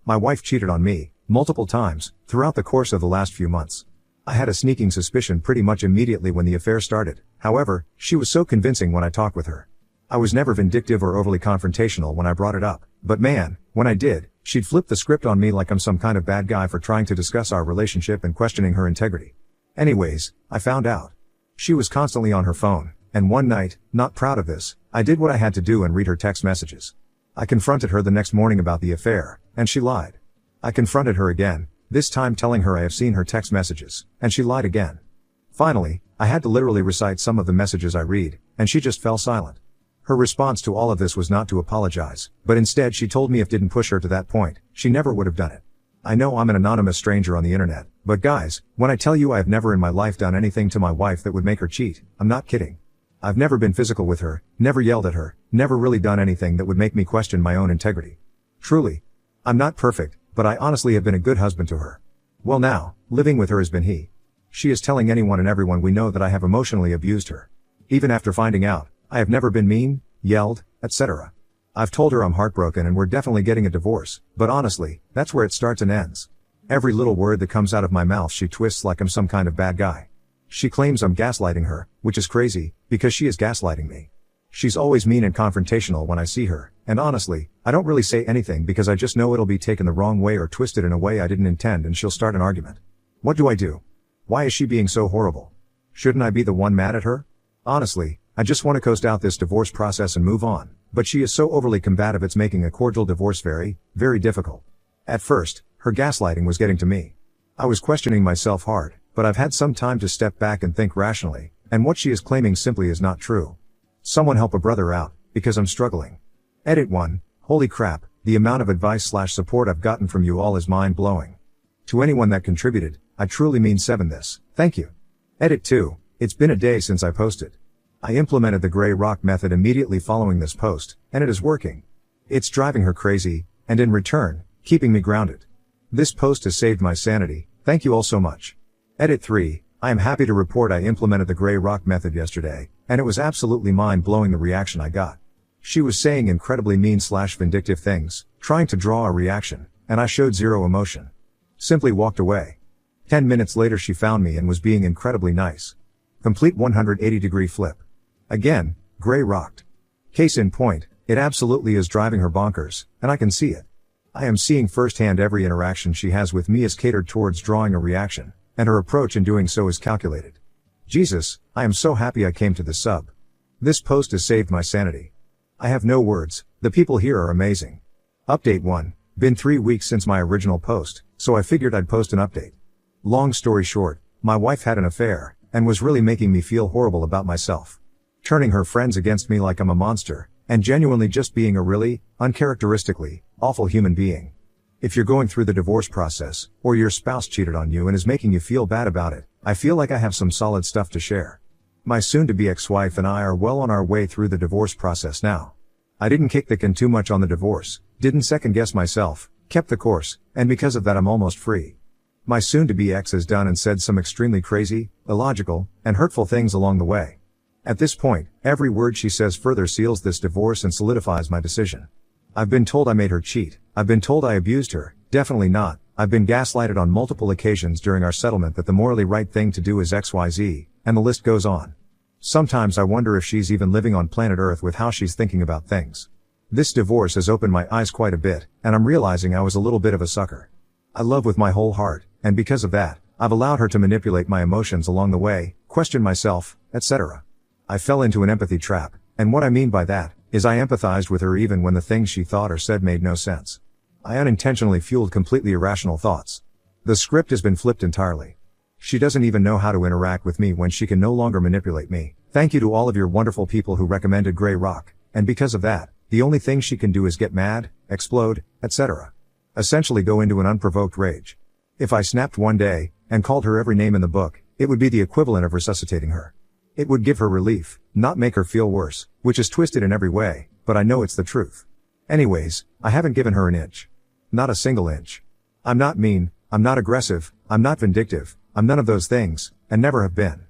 My wife cheated on me, multiple times, throughout the course of the last few months. I had a sneaking suspicion pretty much immediately when the affair started. However, she was so convincing when I talked with her. I was never vindictive or overly confrontational when I brought it up, but man, when I did, she'd flip the script on me like I'm some kind of bad guy for trying to discuss our relationship and questioning her integrity. Anyways, I found out. She was constantly on her phone, and one night, not proud of this, I did what I had to do and read her text messages. I confronted her the next morning about the affair, and she lied. I confronted her again, this time telling her I have seen her text messages, and she lied again. Finally, I had to literally recite some of the messages I read, and she just fell silent. Her response to all of this was not to apologize, but instead she told me if didn't push her to that point, she never would have done it. I know I'm an anonymous stranger on the internet, but guys, when I tell you I have never in my life done anything to my wife that would make her cheat, I'm not kidding. I've never been physical with her, never yelled at her, never really done anything that would make me question my own integrity. Truly. I'm not perfect, but I honestly have been a good husband to her. Well now, living with her has been he. She is telling anyone and everyone we know that I have emotionally abused her. Even after finding out, I have never been mean, yelled, etc. I've told her I'm heartbroken and we're definitely getting a divorce, but honestly, that's where it starts and ends. Every little word that comes out of my mouth she twists like I'm some kind of bad guy. She claims I'm gaslighting her, which is crazy, because she is gaslighting me. She's always mean and confrontational when I see her, and honestly, I don't really say anything because I just know it'll be taken the wrong way or twisted in a way I didn't intend and she'll start an argument. What do I do? Why is she being so horrible? Shouldn't I be the one mad at her? Honestly, I just want to coast out this divorce process and move on, but she is so overly combative it's making a cordial divorce very, very difficult. At first, her gaslighting was getting to me. I was questioning myself hard, but I've had some time to step back and think rationally, and what she is claiming simply is not true. Someone help a brother out, because I'm struggling. Edit 1, holy crap, the amount of advice/support I've gotten from you all is mind-blowing. To anyone that contributed, I truly mean 7 this, thank you. Edit 2, it's been a day since I posted. I implemented the gray rock method immediately following this post, and it is working. It's driving her crazy, and in return, keeping me grounded. This post has saved my sanity, thank you all so much. Edit 3, I am happy to report I implemented the gray rock method yesterday, and it was absolutely mind-blowing the reaction I got. She was saying incredibly mean/vindictive things, trying to draw a reaction, and I showed zero emotion. Simply walked away. 10 minutes later she found me and was being incredibly nice. Complete 180-degree flip. Again, gray rocked. Case in point, it absolutely is driving her bonkers, and I can see it. I am seeing firsthand every interaction she has with me is catered towards drawing a reaction, and her approach in doing so is calculated. Jesus, I am so happy I came to this sub. This post has saved my sanity. I have no words, the people here are amazing. Update 1, been 3 weeks since my original post, so I figured I'd post an update. Long story short, my wife had an affair, and was really making me feel horrible about myself. Turning her friends against me like I'm a monster, and genuinely just being a really, uncharacteristically, awful human being. If you're going through the divorce process, or your spouse cheated on you and is making you feel bad about it, I feel like I have some solid stuff to share. My soon-to-be ex-wife and I are well on our way through the divorce process now. I didn't kick the can too much on the divorce, didn't second-guess myself, kept the course, and because of that I'm almost free. My soon-to-be ex has done and said some extremely crazy, illogical, and hurtful things along the way. At this point, every word she says further seals this divorce and solidifies my decision. I've been told I made her cheat, I've been told I abused her, definitely not, I've been gaslighted on multiple occasions during our settlement that the morally right thing to do is XYZ, and the list goes on. Sometimes I wonder if she's even living on planet Earth with how she's thinking about things. This divorce has opened my eyes quite a bit, and I'm realizing I was a little bit of a sucker. I love with my whole heart, and because of that, I've allowed her to manipulate my emotions along the way, question myself, etc. I fell into an empathy trap, and what I mean by that, is I empathized with her even when the things she thought or said made no sense. I unintentionally fueled completely irrational thoughts. The script has been flipped entirely. She doesn't even know how to interact with me when she can no longer manipulate me. Thank you to all of your wonderful people who recommended Grey Rock, and because of that, the only thing she can do is get mad, explode, etc. Essentially go into an unprovoked rage. If I snapped one day, and called her every name in the book, it would be the equivalent of resuscitating her. It would give her relief, not make her feel worse, which is twisted in every way, but I know it's the truth. Anyways, I haven't given her an inch. Not a single inch. I'm not mean, I'm not aggressive, I'm not vindictive, I'm none of those things, and never have been.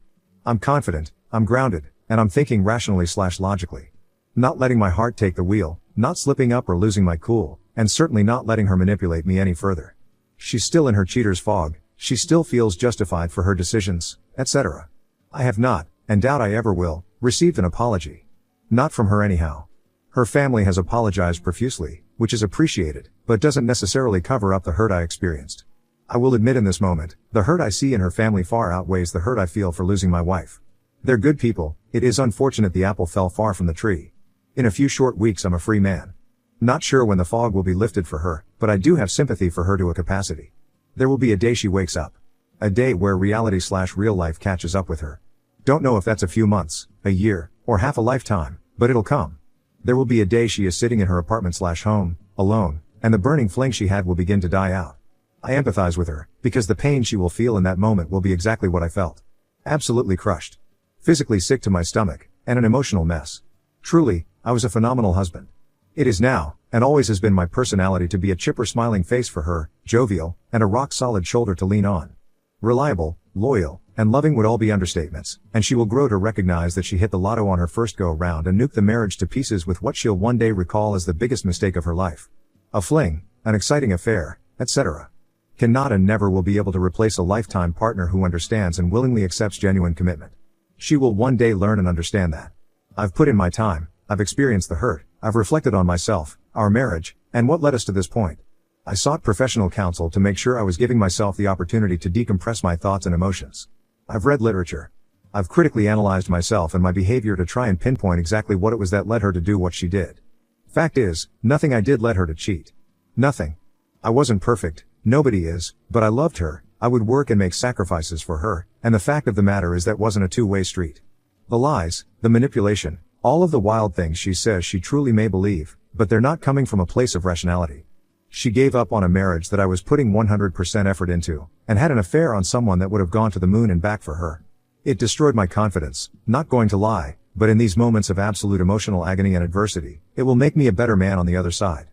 I'm confident, I'm grounded, and I'm thinking rationally/logically. Not letting my heart take the wheel, not slipping up or losing my cool, and certainly not letting her manipulate me any further. She's still in her cheater's fog, she still feels justified for her decisions, etc. I have not, and doubt I ever will, received an apology. Not from her anyhow. Her family has apologized profusely, which is appreciated, but doesn't necessarily cover up the hurt I experienced. I will admit in this moment, the hurt I see in her family far outweighs the hurt I feel for losing my wife. They're good people, it is unfortunate the apple fell far from the tree. In a few short weeks I'm a free man. Not sure when the fog will be lifted for her, but I do have sympathy for her to a capacity. There will be a day she wakes up. A day where reality/real life catches up with her. Don't know if that's a few months, a year, or half a lifetime, but it'll come. There will be a day she is sitting in her apartment/home, alone, and the burning fling she had will begin to die out. I empathize with her, because the pain she will feel in that moment will be exactly what I felt. Absolutely crushed. Physically sick to my stomach, and an emotional mess. Truly, I was a phenomenal husband. It is now, and always has been my personality to be a chipper smiling face for her, jovial, and a rock-solid shoulder to lean on. Reliable, loyal, and loving would all be understatements, and she will grow to recognize that she hit the lotto on her first go-round and nuked the marriage to pieces with what she'll one day recall as the biggest mistake of her life. A fling, an exciting affair, etc. Cannot and never will be able to replace a lifetime partner who understands and willingly accepts genuine commitment. She will one day learn and understand that. I've put in my time, I've experienced the hurt, I've reflected on myself, our marriage, and what led us to this point. I sought professional counsel to make sure I was giving myself the opportunity to decompress my thoughts and emotions. I've read literature. I've critically analyzed myself and my behavior to try and pinpoint exactly what it was that led her to do what she did. Fact is, nothing I did led her to cheat. Nothing. I wasn't perfect, nobody is, but I loved her, I would work and make sacrifices for her, and the fact of the matter is that wasn't a two-way street. The lies, the manipulation, all of the wild things she says she truly may believe, but they're not coming from a place of rationality. She gave up on a marriage that I was putting 100% effort into, and had an affair on someone that would have gone to the moon and back for her. It destroyed my confidence, not going to lie, but in these moments of absolute emotional agony and adversity, it will make me a better man on the other side.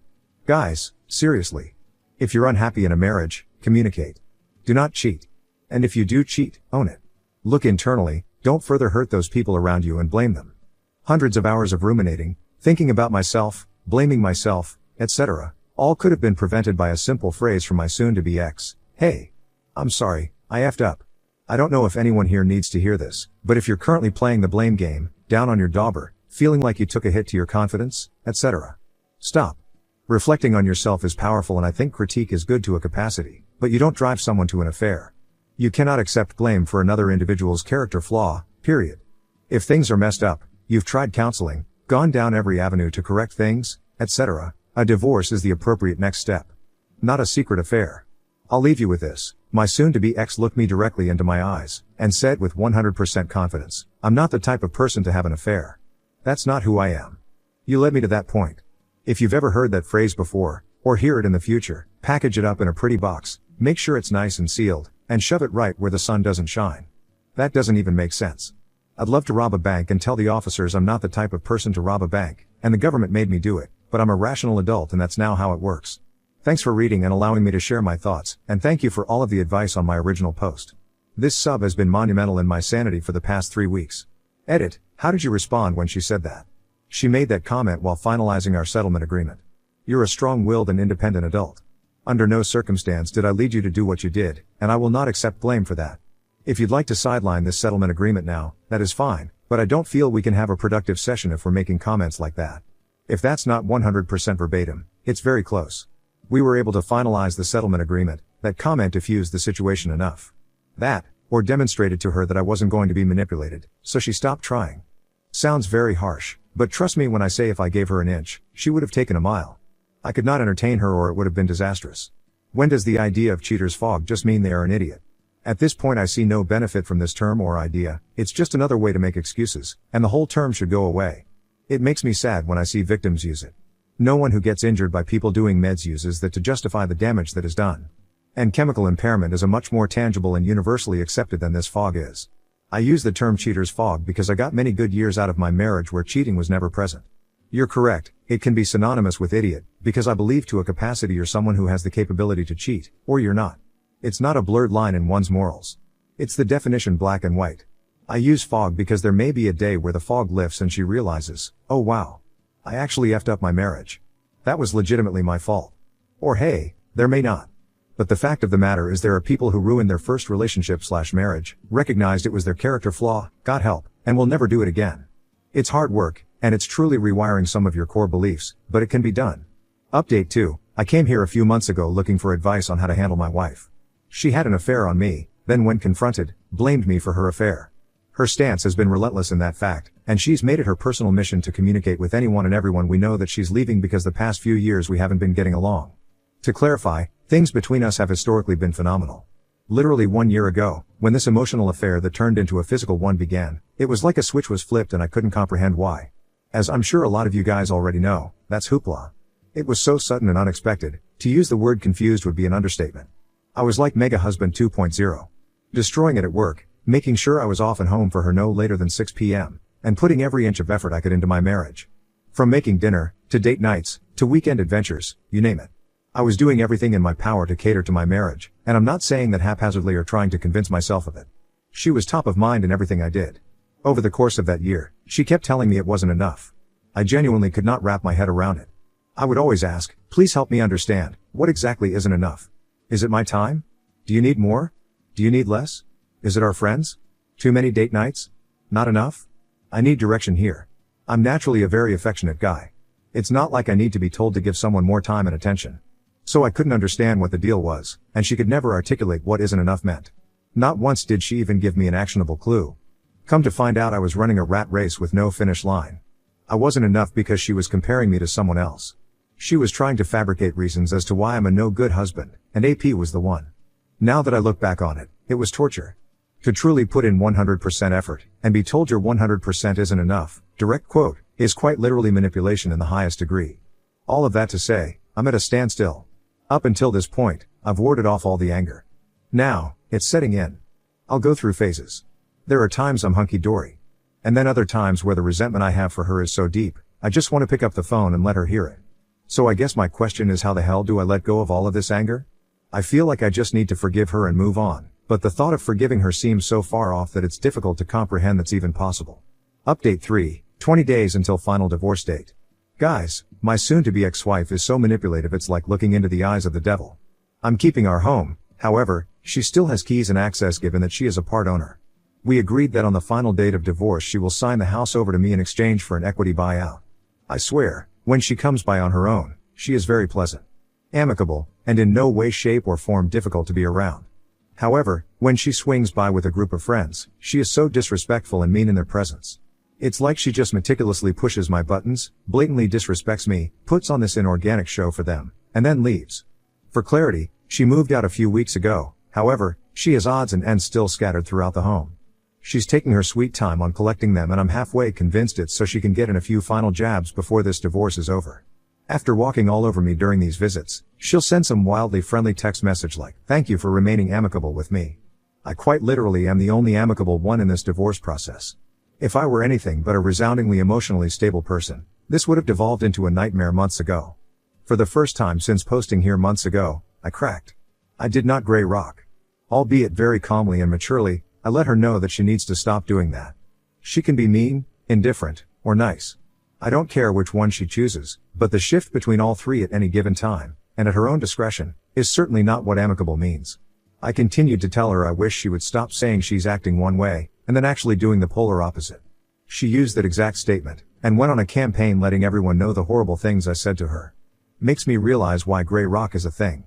Guys, seriously. If you're unhappy in a marriage, communicate. Do not cheat. And if you do cheat, own it. Look internally, don't further hurt those people around you and blame them. Hundreds of hours of ruminating, thinking about myself, blaming myself, etc., all could have been prevented by a simple phrase from my soon-to-be ex. Hey. I'm sorry, I effed up. I don't know if anyone here needs to hear this, but if you're currently playing the blame game, down on your dauber, feeling like you took a hit to your confidence, etc. Stop. Reflecting on yourself is powerful and I think critique is good to a capacity, but you don't drive someone to an affair. You cannot accept blame for another individual's character flaw, period. If things are messed up, you've tried counseling, gone down every avenue to correct things, etc., a divorce is the appropriate next step. Not a secret affair. I'll leave you with this. My soon-to-be ex looked me directly into my eyes, and said with 100% confidence, I'm not the type of person to have an affair. That's not who I am. You led me to that point. If you've ever heard that phrase before, or hear it in the future, package it up in a pretty box, make sure it's nice and sealed, and shove it right where the sun doesn't shine. That doesn't even make sense. I'd love to rob a bank and tell the officers I'm not the type of person to rob a bank, and the government made me do it, but I'm a rational adult and that's now how it works. Thanks for reading and allowing me to share my thoughts, and thank you for all of the advice on my original post. This sub has been monumental in my sanity for the past 3 weeks. Edit, how did you respond when she said that? She made that comment while finalizing our settlement agreement. You're a strong-willed and independent adult. Under no circumstance did I lead you to do what you did, and I will not accept blame for that. If you'd like to sideline this settlement agreement now, that is fine, but I don't feel we can have a productive session if we're making comments like that. If that's not 100% verbatim, it's very close. We were able to finalize the settlement agreement. That comment diffused the situation enough. That, or demonstrated to her that I wasn't going to be manipulated, so she stopped trying. Sounds very harsh, but trust me when I say if I gave her an inch, she would have taken a mile. I could not entertain her or it would have been disastrous. When does the idea of cheater's fog just mean they are an idiot? At this point I see no benefit from this term or idea, it's just another way to make excuses, and the whole term should go away. It makes me sad when I see victims use it. No one who gets injured by people doing meds uses that to justify the damage that is done. And chemical impairment is a much more tangible and universally accepted than this fog is. I use the term cheater's fog because I got many good years out of my marriage where cheating was never present. You're correct, it can be synonymous with idiot, because I believe to a capacity you're someone who has the capability to cheat, or you're not. It's not a blurred line in one's morals. It's the definition black and white. I use fog because there may be a day where the fog lifts and she realizes, oh wow. I actually effed up my marriage. That was legitimately my fault. Or hey, there may not. But the fact of the matter is there are people who ruined their first relationship/marriage, recognized it was their character flaw, got help, and will never do it again. It's hard work, and it's truly rewiring some of your core beliefs, but it can be done. Update 2. I came here a few months ago looking for advice on how to handle my wife. She had an affair on me, then when confronted, blamed me for her affair. Her stance has been relentless in that fact, and she's made it her personal mission to communicate with anyone and everyone we know that she's leaving because the past few years we haven't been getting along. To clarify, things between us have historically been phenomenal. Literally 1 year ago, when this emotional affair that turned into a physical one began, it was like a switch was flipped and I couldn't comprehend why. As I'm sure a lot of you guys already know, that's hoopla. It was so sudden and unexpected, to use the word confused would be an understatement. I was like Mega Husband 2.0. Destroying it at work, making sure I was off and home for her no later than 6 p.m., and putting every inch of effort I could into my marriage. From making dinner, to date nights, to weekend adventures, you name it. I was doing everything in my power to cater to my marriage, and I'm not saying that haphazardly or trying to convince myself of it. She was top of mind in everything I did. Over the course of that year, she kept telling me it wasn't enough. I genuinely could not wrap my head around it. I would always ask, please help me understand, what exactly isn't enough? Is it my time? Do you need more? Do you need less? Is it our friends? Too many date nights? Not enough? I need direction here. I'm naturally a very affectionate guy. It's not like I need to be told to give someone more time and attention. So I couldn't understand what the deal was, and she could never articulate what isn't enough meant. Not once did she even give me an actionable clue. Come to find out I was running a rat race with no finish line. I wasn't enough because she was comparing me to someone else. She was trying to fabricate reasons as to why I'm a no-good husband, and AP was the one. Now that I look back on it, it was torture. To truly put in 100% effort, and be told your 100% isn't enough, direct quote, is quite literally manipulation in the highest degree. All of that to say, I'm at a standstill. Up until this point, I've warded off all the anger. Now, it's setting in. I'll go through phases. There are times I'm hunky-dory. And then other times where the resentment I have for her is so deep, I just want to pick up the phone and let her hear it. So I guess my question is, how the hell do I let go of all of this anger? I feel like I just need to forgive her and move on, but the thought of forgiving her seems so far off that it's difficult to comprehend that's even possible. Update 3, 20 days until final divorce date. Guys, my soon-to-be ex-wife is so manipulative it's like looking into the eyes of the devil. I'm keeping our home, however, she still has keys and access given that she is a part owner. We agreed that on the final date of divorce she will sign the house over to me in exchange for an equity buyout. I swear, when she comes by on her own, she is very pleasant, amicable, and in no way shape or form difficult to be around. However, when she swings by with a group of friends, she is so disrespectful and mean in their presence. It's like she just meticulously pushes my buttons, blatantly disrespects me, puts on this inorganic show for them, and then leaves. For clarity, she moved out a few weeks ago, however, she has odds and ends still scattered throughout the home. She's taking her sweet time on collecting them, and I'm halfway convinced it's so she can get in a few final jabs before this divorce is over. After walking all over me during these visits, she'll send some wildly friendly text message like, "Thank you for remaining amicable with me. I quite literally am the only amicable one in this divorce process. If I were anything but a resoundingly emotionally stable person, this would have devolved into a nightmare months ago." For the first time since posting here months ago, I cracked. I did not gray rock. Albeit very calmly and maturely, I let her know that she needs to stop doing that. She can be mean, indifferent, or nice. I don't care which one she chooses, but the shift between all three at any given time, and at her own discretion, is certainly not what amicable means. I continued to tell her I wish she would stop saying she's acting one way, and then actually doing the polar opposite. She used that exact statement, and went on a campaign letting everyone know the horrible things I said to her. Makes me realize why gray rock is a thing.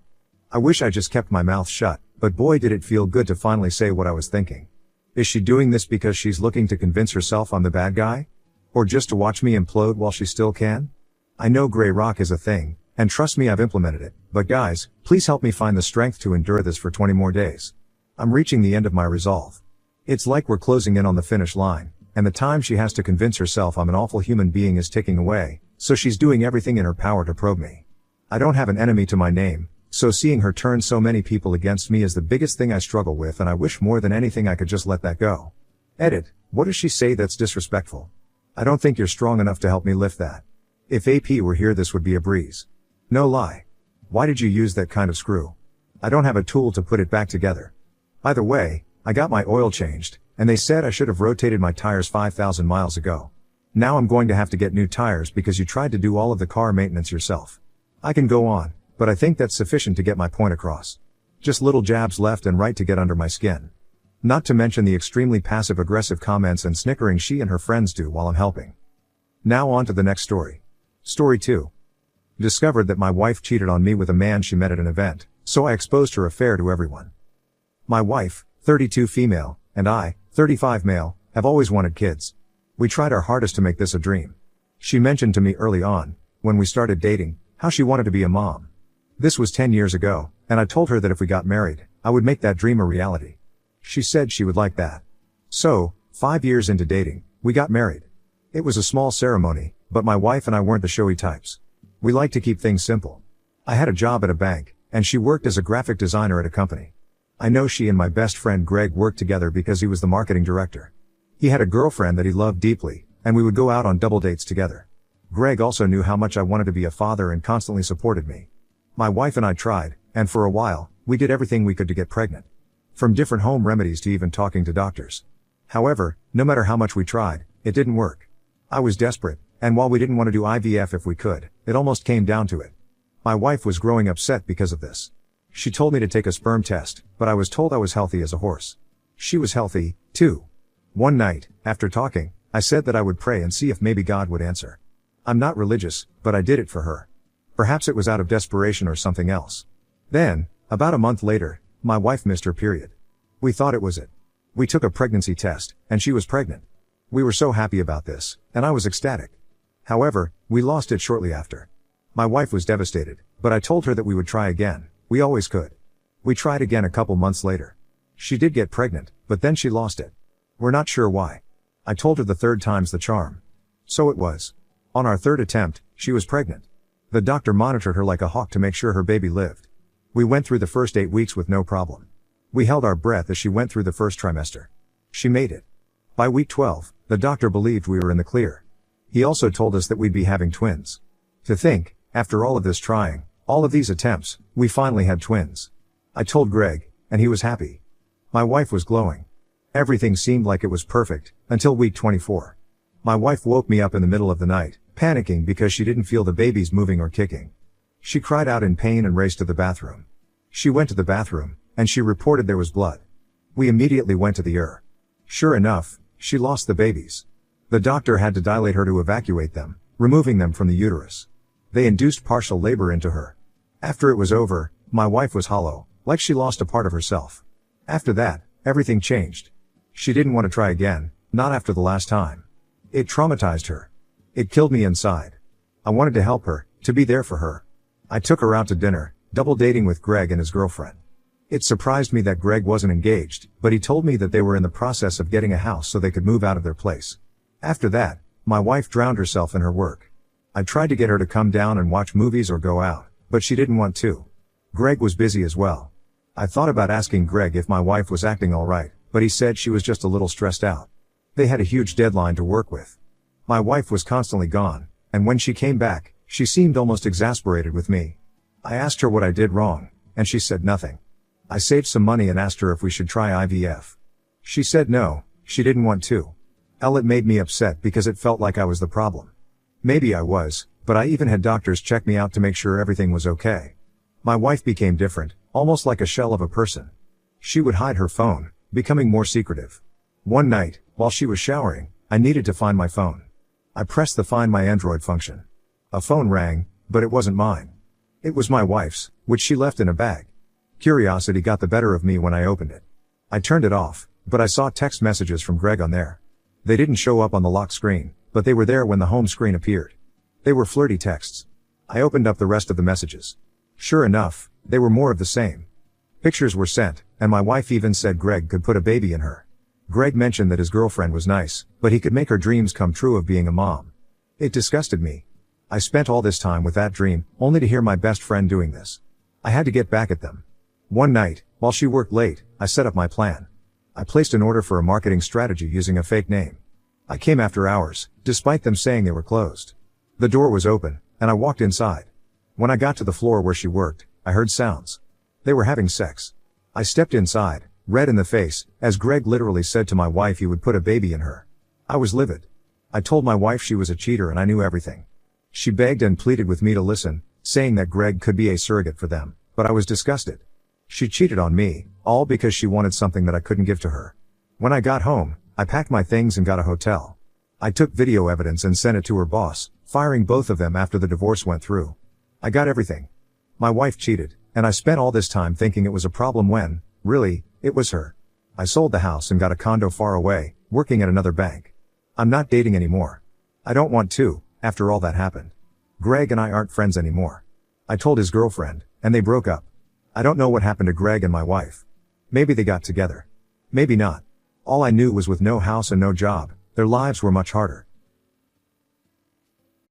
I wish I just kept my mouth shut, but boy did it feel good to finally say what I was thinking. Is she doing this because she's looking to convince herself I'm the bad guy? Or just to watch me implode while she still can? I know gray rock is a thing, and trust me, I've implemented it, but guys, please help me find the strength to endure this for 20 more days. I'm reaching the end of my resolve. It's like we're closing in on the finish line, and the time she has to convince herself I'm an awful human being is ticking away, so she's doing everything in her power to probe me. I don't have an enemy to my name, so seeing her turn so many people against me is the biggest thing I struggle with, and I wish more than anything I could just let that go. Edit, what does she say that's disrespectful? I don't think you're strong enough to help me lift that. If AP were here this would be a breeze. No lie. Why did you use that kind of screw? I don't have a tool to put it back together. Either way, I got my oil changed, and they said I should have rotated my tires 5,000 miles ago. Now I'm going to have to get new tires because you tried to do all of the car maintenance yourself. I can go on, but I think that's sufficient to get my point across. Just little jabs left and right to get under my skin. Not to mention the extremely passive-aggressive comments and snickering she and her friends do while I'm helping. Now on to the next story. Story 2. Discovered that my wife cheated on me with a man she met at an event, so I exposed her affair to everyone. My wife, 32 female, and I, 35 male, have always wanted kids. We tried our hardest to make this a dream. She mentioned to me early on, when we started dating, how she wanted to be a mom. This was 10 years ago, and I told her that if we got married, I would make that dream a reality. She said she would like that. So, 5 years into dating, we got married. It was a small ceremony, but my wife and I weren't the showy types. We like to keep things simple. I had a job at a bank, and she worked as a graphic designer at a company. I know she and my best friend Greg worked together because he was the marketing director. He had a girlfriend that he loved deeply, and we would go out on double dates together. Greg also knew how much I wanted to be a father and constantly supported me. My wife and I tried, and for a while, we did everything we could to get pregnant. From different home remedies to even talking to doctors. However, no matter how much we tried, it didn't work. I was desperate, and while we didn't want to do IVF if we could, it almost came down to it. My wife was growing upset because of this. She told me to take a sperm test, but I was told I was healthy as a horse. She was healthy, too. One night, after talking, I said that I would pray and see if maybe God would answer. I'm not religious, but I did it for her. Perhaps it was out of desperation or something else. Then, about a month later, my wife missed her period. We thought it was it. We took a pregnancy test, and she was pregnant. We were so happy about this, and I was ecstatic. However, we lost it shortly after. My wife was devastated, but I told her that we would try again. We always could. We tried again a couple months later. She did get pregnant, but then she lost it. We're not sure why. I told her the third time's the charm. So it was. On our third attempt, she was pregnant. The doctor monitored her like a hawk to make sure her baby lived. We went through the first 8 weeks with no problem. We held our breath as she went through the first trimester. She made it. By week 12, the doctor believed we were in the clear. He also told us that we'd be having twins. To think, after all of this trying, all of these attempts, we finally had twins. I told Greg, and he was happy. My wife was glowing. Everything seemed like it was perfect, until week 24. My wife woke me up in the middle of the night, panicking because she didn't feel the babies moving or kicking. She cried out in pain and raced to the bathroom. She went to the bathroom, and she reported there was blood. We immediately went to the ER. Sure enough, she lost the babies. The doctor had to dilate her to evacuate them, removing them from the uterus. They induced partial labor into her. After it was over, my wife was hollow, like she lost a part of herself. After that, everything changed. She didn't want to try again, not after the last time. It traumatized her. It killed me inside. I wanted to help her, to be there for her. I took her out to dinner, double dating with Greg and his girlfriend. It surprised me that Greg wasn't engaged, but he told me that they were in the process of getting a house so they could move out of their place. After that, my wife drowned herself in her work. I tried to get her to come down and watch movies or go out, but she didn't want to. Greg was busy as well. I thought about asking Greg if my wife was acting alright, but he said she was just a little stressed out. They had a huge deadline to work with. My wife was constantly gone, and when she came back, she seemed almost exasperated with me. I asked her what I did wrong, and she said nothing. I saved some money and asked her if we should try IVF. She said no, she didn't want to. It made me upset because it felt like I was the problem. Maybe I was, but I even had doctors check me out to make sure everything was okay. My wife became different, almost like a shell of a person. She would hide her phone, becoming more secretive. One night, while she was showering, I needed to find my phone. I pressed the Find My Android function. A phone rang, but it wasn't mine. It was my wife's, which she left in a bag. Curiosity got the better of me when I opened it. I turned it off, but I saw text messages from Greg on there. They didn't show up on the lock screen, but they were there when the home screen appeared. They were flirty texts. I opened up the rest of the messages. Sure enough, they were more of the same. Pictures were sent, and my wife even said Greg could put a baby in her. Greg mentioned that his girlfriend was nice, but he could make her dreams come true of being a mom. It disgusted me. I spent all this time with that dream, only to hear my best friend doing this. I had to get back at them. One night, while she worked late, I set up my plan. I placed an order for a marketing strategy using a fake name. I came after hours, despite them saying they were closed. The door was open, and I walked inside. When I got to the floor where she worked, I heard sounds. They were having sex. I stepped inside, red in the face, as Greg literally said to my wife he would put a baby in her. I was livid. I told my wife she was a cheater and I knew everything. She begged and pleaded with me to listen, saying that Greg could be a surrogate for them, but I was disgusted. She cheated on me, all because she wanted something that I couldn't give to her. When I got home, I packed my things and got a hotel. I took video evidence and sent it to her boss, firing both of them after the divorce went through. I got everything. My wife cheated, and I spent all this time thinking it was a problem when, really, it was her. I sold the house and got a condo far away, working at another bank. I'm not dating anymore. I don't want to, after all that happened. Greg and I aren't friends anymore. I told his girlfriend, and they broke up. I don't know what happened to Greg and my wife. Maybe they got together. Maybe not. All I knew was with no house and no job, their lives were much harder.